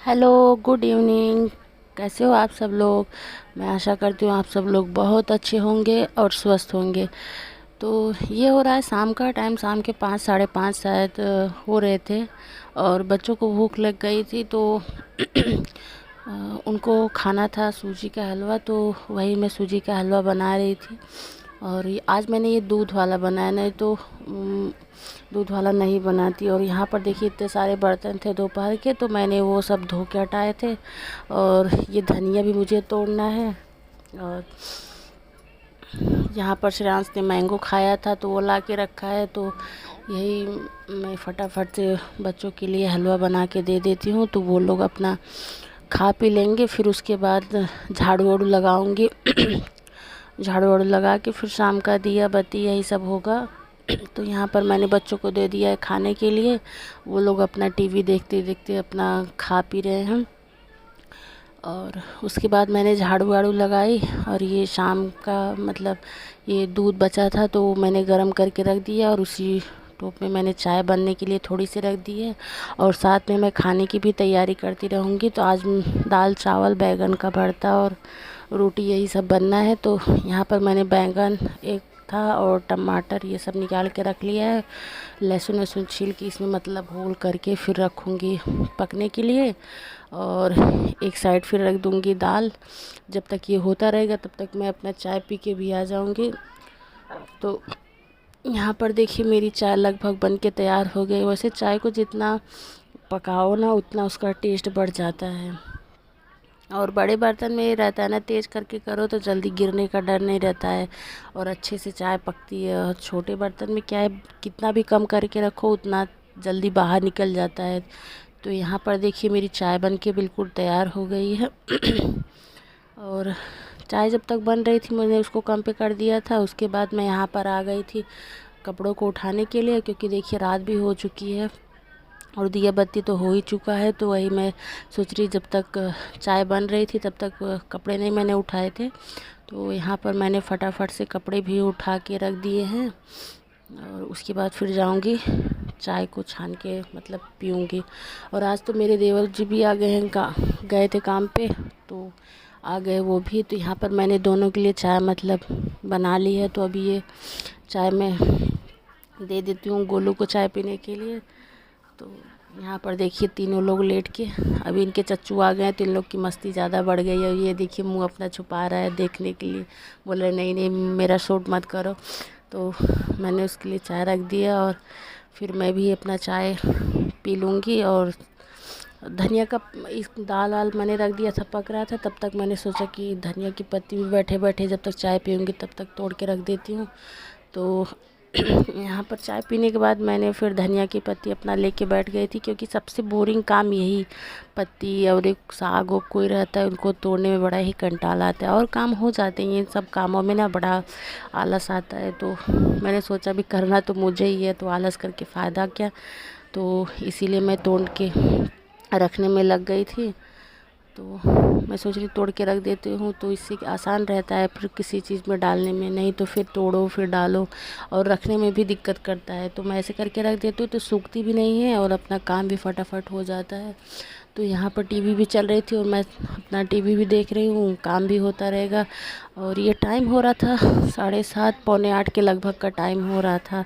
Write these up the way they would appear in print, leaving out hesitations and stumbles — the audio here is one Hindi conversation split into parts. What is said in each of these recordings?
Hello, good evening. कैसे हो आप सब लोग? मैं आशा करती हूँ आप सब लोग बहुत अच्छे होंगे और स्वस्थ होंगे। तो ये हो रहा है शाम का टाइम, शाम के 5 साढ़े 5 शायद हो रहे थे। और बच्चों को भूख लग गई थी तो उनको खाना था सूजी का हलवा, तो वही मैं सूजी का हलवा बना रही थी। और आज मैंने ये दूध वाला बनाया, नहीं तो दूध वाला नहीं बनाती। और यहाँ पर देखिए इतने सारे बर्तन थे दोपहर के, तो मैंने वो सब धो के हटाए थे। और ये धनिया भी मुझे तोड़ना है। और यहाँ पर श्रेयांश ने मैंगो खाया था तो वो ला के रखा है, तो यही मैं फटाफट से बच्चों के लिए हलवा बना के दे देती हूँ, तो वो लोग अपना खा पी लेंगे। फिर उसके बाद झाड़ू वाड़ू लगाऊंगी। झाड़ू वाड़ू लगा के फिर शाम का दिया बत्ती यही सब होगा। तो यहाँ पर मैंने बच्चों को दे दिया है खाने के लिए। वो लोग अपना टीवी देखते देखते अपना खा पी रहे हैं। और उसके बाद मैंने झाड़ू वाड़ू लगाई। और ये शाम का मतलब ये दूध बचा था तो मैंने गरम करके रख दिया, और उसी टोप में मैंने चाय बनने के लिए थोड़ी सी रख दी है। और साथ में मैं खाने की भी तैयारी करती रहूँगी। तो आज दाल चावल बैगन का भरता और रोटी यही सब बनना है। तो यहाँ पर मैंने बैंगन एक था और टमाटर ये सब निकाल के रख लिया है। लहसुन वहसुन छील के इसमें मतलब होल करके फिर रखूँगी पकने के लिए। और एक साइड फिर रख दूँगी दाल। जब तक ये होता रहेगा तब तक मैं अपना चाय पी के भी आ जाऊँगी। तो यहाँ पर देखिए मेरी चाय लगभग बन के तैयार हो गई। वैसे चाय को जितना पकाओ ना उतना उसका टेस्ट बढ़ जाता है। और बड़े बर्तन में ये रहता है ना, तेज़ करके करो तो जल्दी गिरने का डर नहीं रहता है और अच्छे से चाय पकती है। और छोटे बर्तन में क्या है, कितना भी कम करके रखो उतना जल्दी बाहर निकल जाता है। तो यहाँ पर देखिए मेरी चाय बन के बिल्कुल तैयार हो गई है। और चाय जब तक बन रही थी मैंने उसको कम पे कर दिया था। उसके बाद मैं यहाँ पर आ गई थी कपड़ों को उठाने के लिए, क्योंकि देखिए रात भी हो चुकी है और दिया बत्ती तो हो ही चुका है। तो वही मैं सोच रही जब तक चाय बन रही थी तब तक कपड़े नहीं मैंने उठाए थे। तो यहाँ पर मैंने फटाफट से कपड़े भी उठा के रख दिए हैं। और उसके बाद फिर जाऊँगी चाय को छान के मतलब पीऊँगी। और आज तो मेरे देवर जी भी आ गए हैं, गए थे काम पे तो आ गए वो भी। तो यहाँ पर मैंने दोनों के लिए चाय मतलब बना ली है। तो अभी ये चाय मैं दे देती हूँ गोलू को चाय पीने के लिए। तो यहाँ पर देखिए तीनों लोग लेट के, अभी इनके चच्चू आ गए हैं तो इन लोग की मस्ती ज़्यादा बढ़ गई है। ये देखिए मुंह अपना छुपा रहा है देखने के लिए, बोल रहे नहीं नहीं मेरा शूट मत करो। तो मैंने उसके लिए चाय रख दिया और फिर मैं भी अपना चाय पी लूँगी। और धनिया का इस दाल वाल मैंने रख दिया था, पक रहा था, तब तक मैंने सोचा कि धनिया की पत्ती भी बैठे बैठे जब तक चाय पीऊँगी तब तक तोड़ के रख देती हूँ। तो यहाँ पर चाय पीने के बाद मैंने फिर धनिया की पत्ती अपना लेके बैठ गई थी, क्योंकि सबसे बोरिंग काम यही पत्ती और एक साग और कोई रहता है उनको तोड़ने में बड़ा ही कंटाला आता है। और काम हो जाते हैं, इन सब कामों में ना बड़ा आलस आता है। तो मैंने सोचा भी करना तो मुझे ही है तो आलस करके फ़ायदा क्या। तो इसीलिए मैं तोड़ के रखने में लग गई थी। तो मैं सोच रही तोड़ के रख देती हूँ तो इससे आसान रहता है फिर किसी चीज़ में डालने में, नहीं तो फिर तोड़ो फिर डालो और रखने में भी दिक्कत करता है। तो मैं ऐसे करके रख देती हूँ तो सूखती भी नहीं है और अपना काम भी फटाफट हो जाता है। तो यहाँ पर टीवी भी चल रही थी और मैं अपना टीवी भी देख रही हूँ, काम भी होता रहेगा। और ये टाइम हो रहा था 7:30 पौने 8 के लगभग का टाइम हो रहा था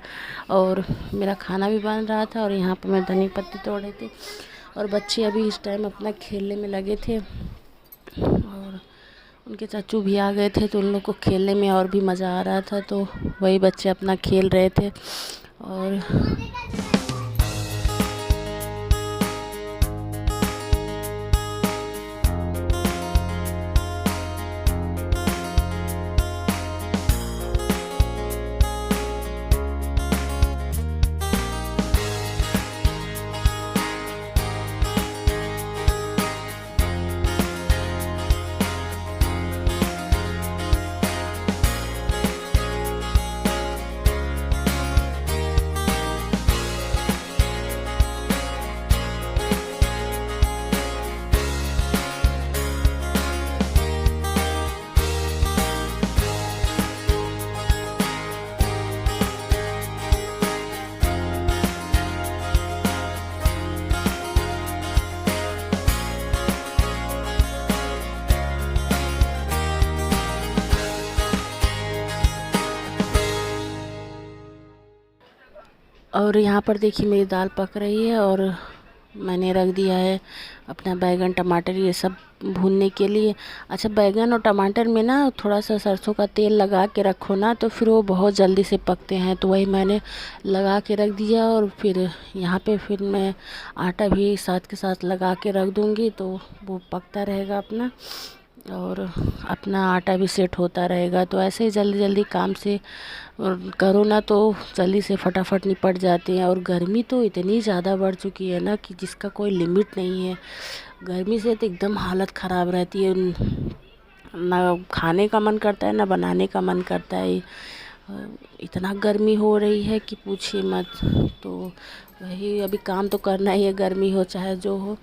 और मेरा खाना भी बन रहा था। और यहाँ पर मैं धनिया पत्ती तोड़ रही थी और बच्चे अभी इस टाइम अपना खेलने में लगे थे। और उनके चाचू भी आ गए थे तो उन लोग को खेलने में और भी मज़ा आ रहा था। तो वही बच्चे अपना खेल रहे थे। और और यहाँ पर देखिए मेरी दाल पक रही है और मैंने रख दिया है अपना बैगन टमाटर ये सब भूनने के लिए। अच्छा, बैगन और टमाटर में ना थोड़ा सा सरसों का तेल लगा के रखो ना तो फिर वो बहुत जल्दी से पकते हैं, तो वही मैंने लगा के रख दिया। और फिर यहाँ पे फिर मैं आटा भी साथ के साथ लगा के रख दूँगी तो वो पकता रहेगा अपना, और अपना आटा भी सेट होता रहेगा। तो ऐसे ही जल्दी जल्दी काम से करो ना तो जल्दी से फटाफट निपट जाते हैं। और गर्मी तो इतनी ज़्यादा बढ़ चुकी है ना कि जिसका कोई लिमिट नहीं है। गर्मी से तो एकदम हालत ख़राब रहती है, ना खाने का मन करता है ना बनाने का मन करता है। इतना गर्मी हो रही है कि पूछिए मत। तो वही अभी काम तो करना ही है, गर्मी हो चाहे जो हो।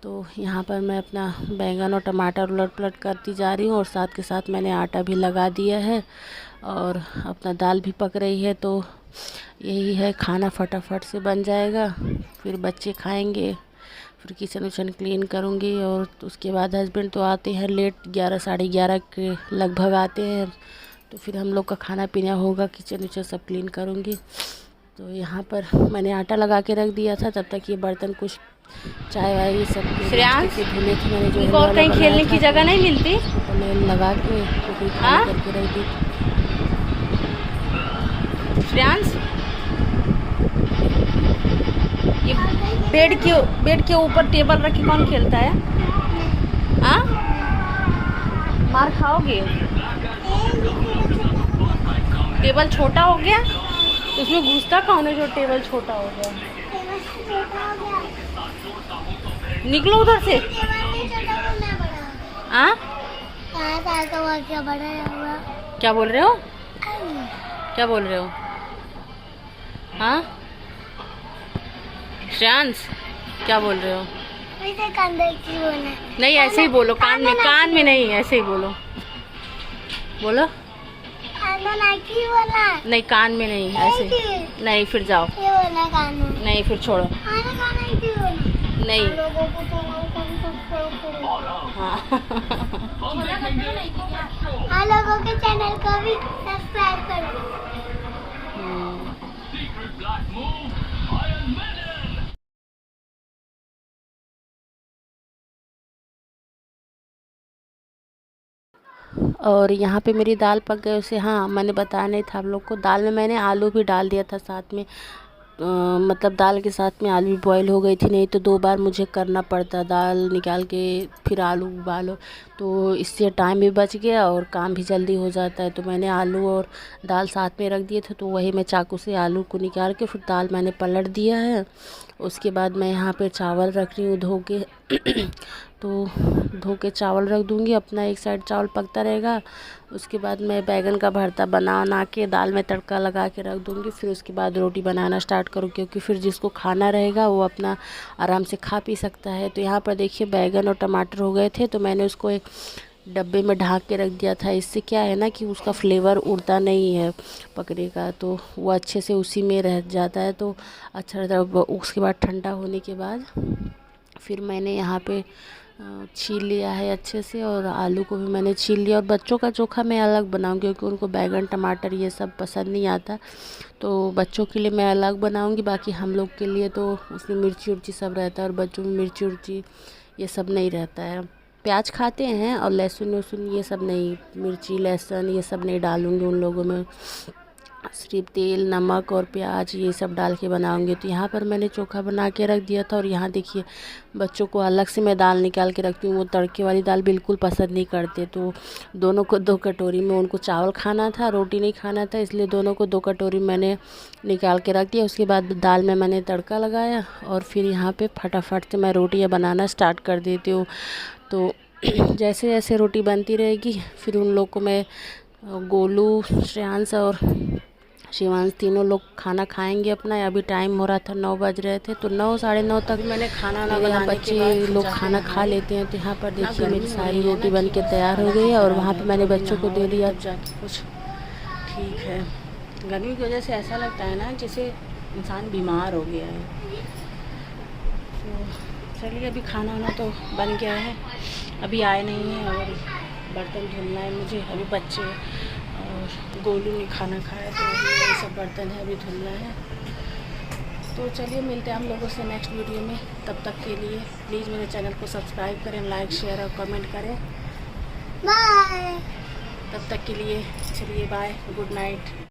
तो यहाँ पर मैं अपना बैंगन और टमाटर उलट पलट करती जा रही हूँ और साथ के साथ मैंने आटा भी लगा दिया है और अपना दाल भी पक रही है। तो यही है, खाना फटाफट से बन जाएगा, फिर बच्चे खाएंगे, फिर किचन उचन क्लीन करूँगी। और उसके बाद हस्बैंड तो आते हैं लेट, 11 साढ़े 11 के लगभग आते हैं, तो फिर हम लोग का खाना पीना होगा, किचन उचन सब क्लीन करूँगी। तो यहाँ पर मैंने आटा लगा के रख दिया था, तब तक ये बर्तन कुछ चाय वाय ये सब धुले थे मैंने, जो और कहीं खेलने की जगह नहीं मिलती, पहले लगा के करके रख दी। श्रेयांश, ये बेड के ऊपर टेबल रख के कौन खेलता है? हाँ, मार खाओगे। टेबल छोटा हो गया तो उसमें घुसता कौन है जो टेबल छोटा हो गया? निकलो उधर से। हाँ, क्या बोल रहे हो? क्या बोल रहे हो? हाँ श्रेयांश, क्या बोल रहे हो? नहीं, ऐसे ही बोलो, कान में नहीं, ऐसे ही बोलो। बोलो। नहीं, कान में नहीं, ऐसे नहीं, फिर जाओ। नहीं, फिर छोड़ो। नहीं। हाँ, लोगों के चैनल को भी सब्सक्राइब करो। और यहाँ पे मेरी दाल पक गई उसे, हाँ मैंने बताया नहीं था आप लोग को, दाल में मैंने आलू भी डाल दिया था साथ में। मतलब दाल के साथ में आलू भी बॉईल हो गई थी, नहीं तो 2 बार मुझे करना पड़ता, दाल निकाल के फिर आलू उबालो, तो इससे टाइम भी बच गया और काम भी जल्दी हो जाता है। तो मैंने आलू और दाल साथ में रख दिए थे, तो वही मैं चाकू से आलू को निकाल के फिर दाल मैंने पलट दिया है। उसके बाद मैं यहाँ पे चावल रख रही हूँ धो के तो धो के चावल रख दूँगी, अपना एक साइड चावल पकता रहेगा। उसके बाद मैं बैगन का भरता बना के दाल में तड़का लगा के रख दूँगी, फिर उसके बाद रोटी बनाना स्टार्ट करूँ, क्योंकि फिर जिसको खाना रहेगा वो अपना आराम से खा पी सकता है। तो यहाँ पर देखिए बैगन और टमाटर हो गए थे, तो मैंने उसको एक डब्बे में ढक के रख दिया था। इससे क्या है ना कि उसका फ्लेवर उड़ता नहीं है पकने का, तो वो अच्छे से उसी में रह जाता है, तो अच्छा रहता है। उसके बाद ठंडा होने के बाद फिर मैंने यहाँ पे छील लिया है अच्छे से, और आलू को भी मैंने छील लिया। और बच्चों का चोखा मैं अलग बनाऊंगी, क्योंकि उनको बैगन टमाटर ये सब पसंद नहीं आता, तो बच्चों के लिए मैं अलग बनाऊंगी। बाकी हम लोग के लिए तो उसमें मिर्ची उर्ची सब रहता है, और बच्चों में मिर्ची उर्ची ये सब नहीं रहता है। प्याज खाते हैं और लहसुन वहसुन ये सब नहीं, मिर्ची लहसुन ये सब नहीं डालूँगी उन लोगों में, सिर्फ तेल नमक और प्याज ये सब डाल के बनाऊंगी। तो यहाँ पर मैंने चोखा बना के रख दिया था। और यहाँ देखिए बच्चों को अलग से मैं दाल निकाल के रखती हूँ, वो तड़के वाली दाल बिल्कुल पसंद नहीं करते, तो दोनों को 2 कटोरी में, उनको चावल खाना था रोटी नहीं खाना था, इसलिए दोनों को 2 कटोरी मैंने निकाल के रख दिया। उसके बाद दाल में मैंने तड़का लगाया और फिर यहाँ पर फटाफट से मैं रोटियाँ बनाना स्टार्ट कर देती हूँ। तो जैसे जैसे रोटी बनती रहेगी फिर उन लोग को मैं, गोलू श्रेयांश और शिवांश तीनों लोग खाना खाएंगे अपना। अभी टाइम हो रहा था 9 बज रहे थे, तो 9 साढ़े 9 तक मैंने खाना ना बनाने बच्चे लोग खाना खा लेते हैं। तो यहाँ पर देखिए मेरी सारी रोटी बन के तैयार हो गई है, और वहाँ पे मैंने बच्चों को दे दिया जाके कुछ। ठीक है, गर्मी की वजह से ऐसा लगता है ना जैसे इंसान बीमार हो गया है। तो चलिए अभी खाना वाना तो बन गया है, अभी आए नहीं हैं और बर्तन धुलना है मुझे। अभी बच्चे और गोलू ने खाना खाया, तो ये सब बर्तन है अभी धुलना है। तो चलिए मिलते हैं हम लोगों से नेक्स्ट वीडियो में। तब तक के लिए प्लीज़ मेरे चैनल को सब्सक्राइब करें, लाइक शेयर और कमेंट करें। बाय। तब तक के लिए चलिए बाय, गुड नाइट।